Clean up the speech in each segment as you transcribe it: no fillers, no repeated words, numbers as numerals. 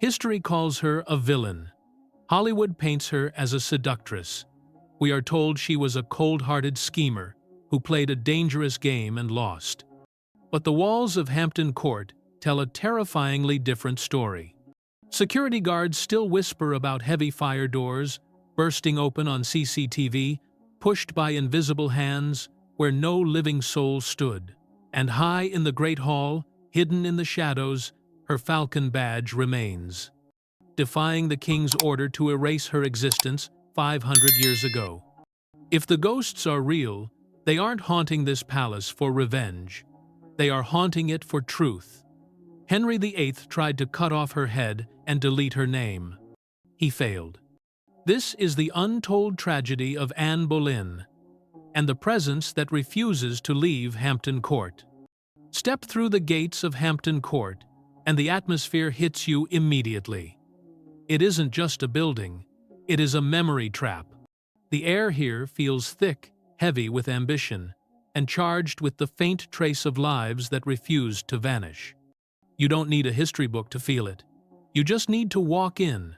History calls her a villain. Hollywood paints her as a seductress. We are told she was a cold-hearted schemer who played a dangerous game and lost. But the walls of Hampton Court tell a terrifyingly different story. Security guards still whisper about heavy fire doors, bursting open on CCTV, pushed by invisible hands where no living soul stood. And high in the Great Hall, hidden in the shadows, her Falcon badge remains, defying the king's order to erase her existence 500 years ago. If the ghosts are real, they aren't haunting this palace for revenge. They are haunting it for truth. Henry VIII tried to cut off her head and delete her name. He failed. This is the untold tragedy of Anne Boleyn, and the presence that refuses to leave Hampton Court. Step through the gates of Hampton Court, and the atmosphere hits you immediately. It isn't just a building, it is a memory trap. The air here feels thick, heavy with ambition, and charged with the faint trace of lives that refused to vanish. You don't need a history book to feel it. You just need to walk in.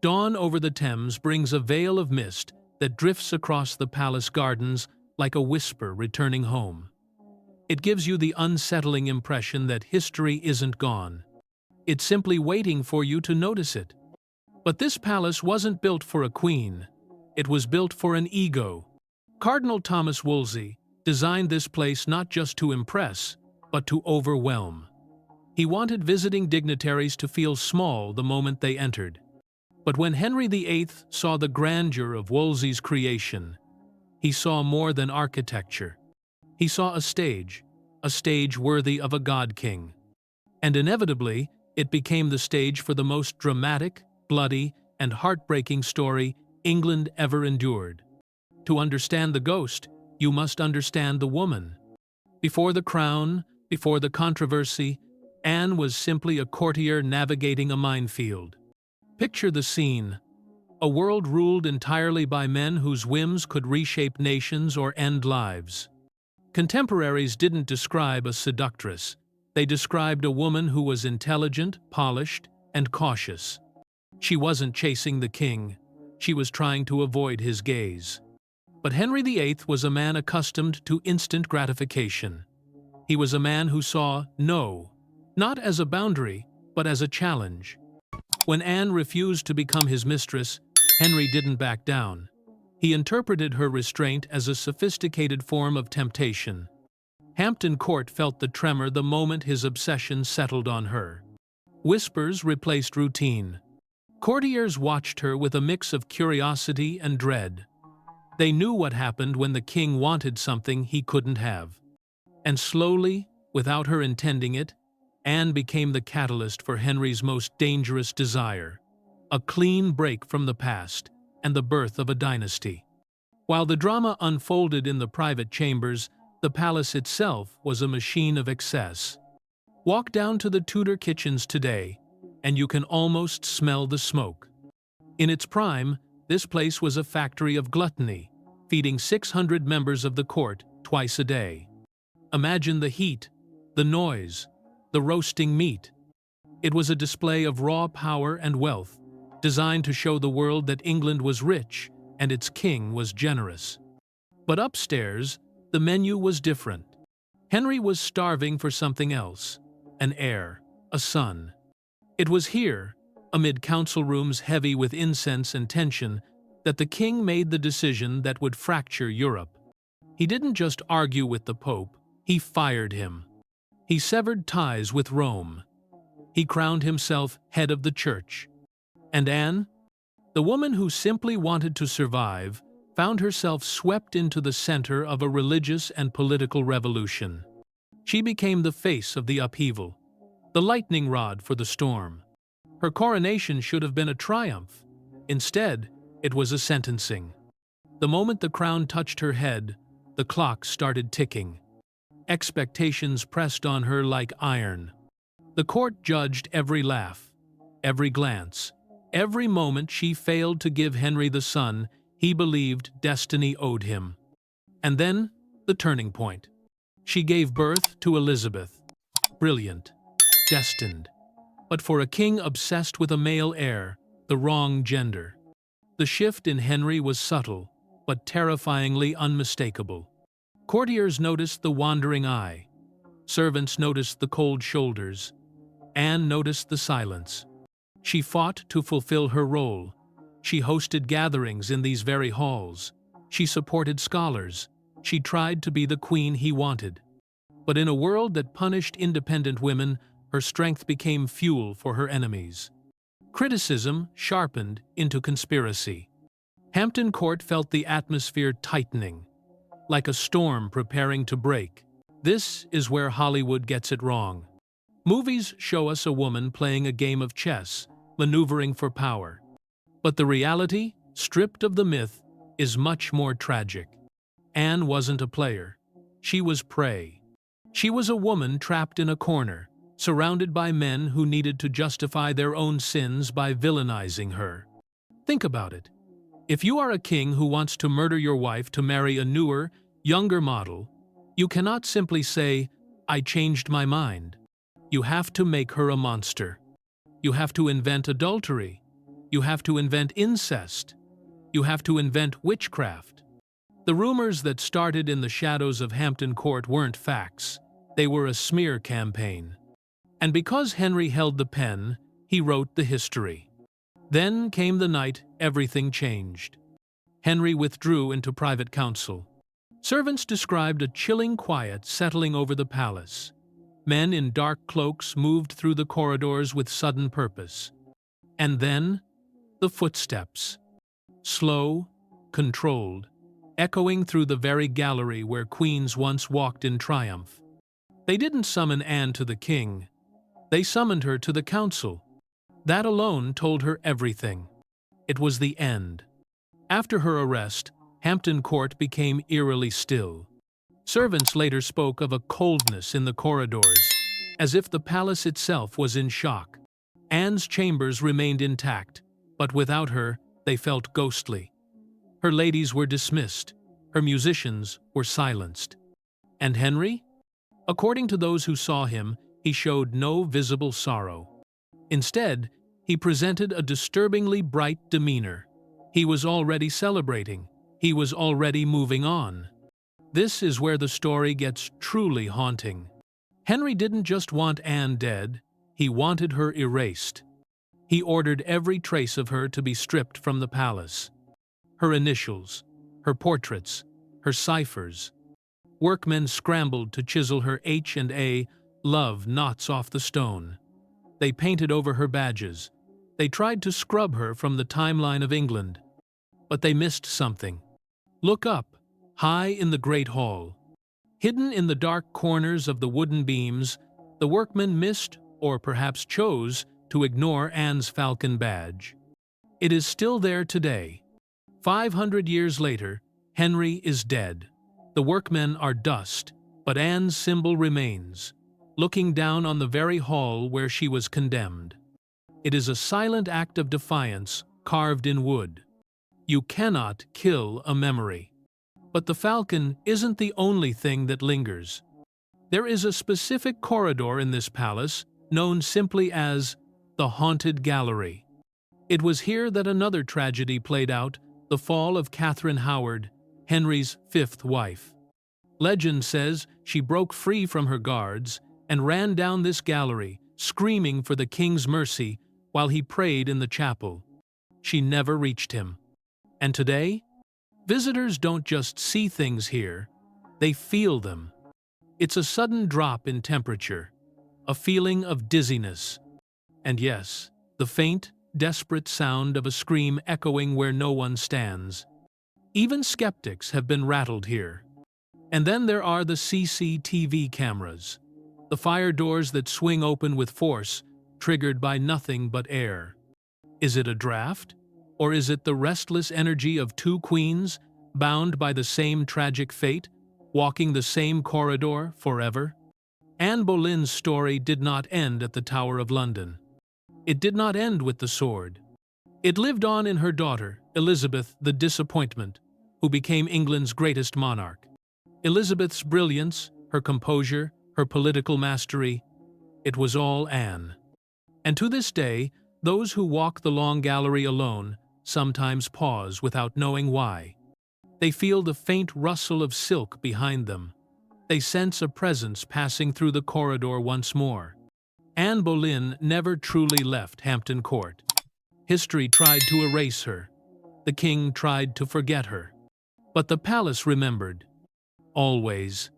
Dawn over the Thames brings a veil of mist that drifts across the palace gardens like a whisper returning home. It gives you the unsettling impression that history isn't gone. It's simply waiting for you to notice it. But this palace wasn't built for a queen. It was built for an ego. Cardinal Thomas Wolsey designed this place not just to impress, but to overwhelm. He wanted visiting dignitaries to feel small the moment they entered. But when Henry VIII saw the grandeur of Wolsey's creation, he saw more than architecture. He saw a stage worthy of a god-king. And inevitably, it became the stage for the most dramatic, bloody, and heartbreaking story England ever endured. To understand the ghost, you must understand the woman. Before the crown, before the controversy, Anne was simply a courtier navigating a minefield. Picture the scene: a world ruled entirely by men whose whims could reshape nations or end lives. Contemporaries didn't describe a seductress. They described a woman who was intelligent, polished, and cautious. She wasn't chasing the king. She was trying to avoid his gaze. But Henry VIII was a man accustomed to instant gratification. He was a man who saw no, not as a boundary, but as a challenge. When Anne refused to become his mistress, Henry didn't back down. He interpreted her restraint as a sophisticated form of temptation. Hampton Court felt the tremor the moment his obsession settled on her. Whispers replaced routine. Courtiers watched her with a mix of curiosity and dread. They knew what happened when the king wanted something he couldn't have. And slowly, without her intending it, Anne became the catalyst for Henry's most dangerous desire: a clean break from the past and the birth of a dynasty. While the drama unfolded in the private chambers, the palace itself was a machine of excess. Walk down to the Tudor kitchens today, and you can almost smell the smoke. In its prime, this place was a factory of gluttony, feeding 600 members of the court twice a day. Imagine the heat, the noise, the roasting meat. It was a display of raw power and wealth, designed to show the world that England was rich and its king was generous. But upstairs, the menu was different. Henry was starving for something else: an heir, a son. It was here, amid council rooms heavy with incense and tension, that the king made the decision that would fracture Europe. He didn't just argue with the Pope, he fired him. He severed ties with Rome. He crowned himself head of the church. And Anne, the woman who simply wanted to survive, found herself swept into the center of a religious and political revolution. She became the face of the upheaval, the lightning rod for the storm. Her coronation should have been a triumph. Instead, it was a sentencing. The moment the crown touched her head, the clock started ticking. Expectations pressed on her like iron. The court judged every laugh, every glance, every moment she failed to give Henry the son he believed destiny owed him. And then, the turning point. She gave birth to Elizabeth. Brilliant, destined, but for a king obsessed with a male heir, the wrong gender. The shift in Henry was subtle, but terrifyingly unmistakable. Courtiers noticed the wandering eye. Servants noticed the cold shoulders. Anne noticed the silence. She fought to fulfill her role. She hosted gatherings in these very halls. She supported scholars. She tried to be the queen he wanted. But in a world that punished independent women, her strength became fuel for her enemies. Criticism sharpened into conspiracy. Hampton Court felt the atmosphere tightening, like a storm preparing to break. This is where Hollywood gets it wrong. Movies show us a woman playing a game of chess, maneuvering for power. But the reality, stripped of the myth, is much more tragic. Anne wasn't a player. She was prey. She was a woman trapped in a corner, surrounded by men who needed to justify their own sins by villainizing her. Think about it. If you are a king who wants to murder your wife to marry a newer, younger model, you cannot simply say, "I changed my mind." You have to make her a monster. You have to invent adultery. You have to invent incest. You have to invent witchcraft. The rumors that started in the shadows of Hampton Court weren't facts. They were a smear campaign. And because Henry held the pen, he wrote the history. Then came the night everything changed. Henry withdrew into private council. Servants described a chilling quiet settling over the palace. Men in dark cloaks moved through the corridors with sudden purpose. And then, the footsteps. Slow, controlled, echoing through the very gallery where queens once walked in triumph. They didn't summon Anne to the king. They summoned her to the council. That alone told her everything. It was the end. After her arrest, Hampton Court became eerily still. Servants later spoke of a coldness in the corridors, as if the palace itself was in shock. Anne's chambers remained intact, but without her, they felt ghostly. Her ladies were dismissed. Her musicians were silenced. And Henry? According to those who saw him, he showed no visible sorrow. Instead, he presented a disturbingly bright demeanor. He was already celebrating. He was already moving on. This is where the story gets truly haunting. Henry didn't just want Anne dead, he wanted her erased. He ordered every trace of her to be stripped from the palace. Her initials, her portraits, her ciphers. Workmen scrambled to chisel her H and A, love knots off the stone. They painted over her badges. They tried to scrub her from the timeline of England. But they missed something. Look up, high in the Great Hall. Hidden in the dark corners of the wooden beams, the workmen missed, or perhaps chose, to ignore Anne's Falcon badge. It is still there today. 500 years later, Henry is dead. The workmen are dust, but Anne's symbol remains, looking down on the very hall where she was condemned. It is a silent act of defiance carved in wood. You cannot kill a memory. But the Falcon isn't the only thing that lingers. There is a specific corridor in this palace known simply as the Haunted Gallery. It was here that another tragedy played out, the fall of Catherine Howard, Henry's fifth wife. Legend says she broke free from her guards and ran down this gallery, screaming for the king's mercy while he prayed in the chapel. She never reached him. And today, visitors don't just see things here, they feel them. It's a sudden drop in temperature, a feeling of dizziness. And yes, the faint, desperate sound of a scream echoing where no one stands. Even skeptics have been rattled here. And then there are the CCTV cameras, the fire doors that swing open with force, triggered by nothing but air. Is it a draft? Or is it the restless energy of two queens, bound by the same tragic fate, walking the same corridor forever? Anne Boleyn's story did not end at the Tower of London. It did not end with the sword. It lived on in her daughter, Elizabeth the Disappointment, who became England's greatest monarch. Elizabeth's brilliance, her composure, her political mastery, it was all Anne. And to this day, those who walk the long gallery alone sometimes pause without knowing why. They feel the faint rustle of silk behind them. They sense a presence passing through the corridor once more. Anne Boleyn never truly left Hampton Court. History tried to erase her. The king tried to forget her. But the palace remembered. Always.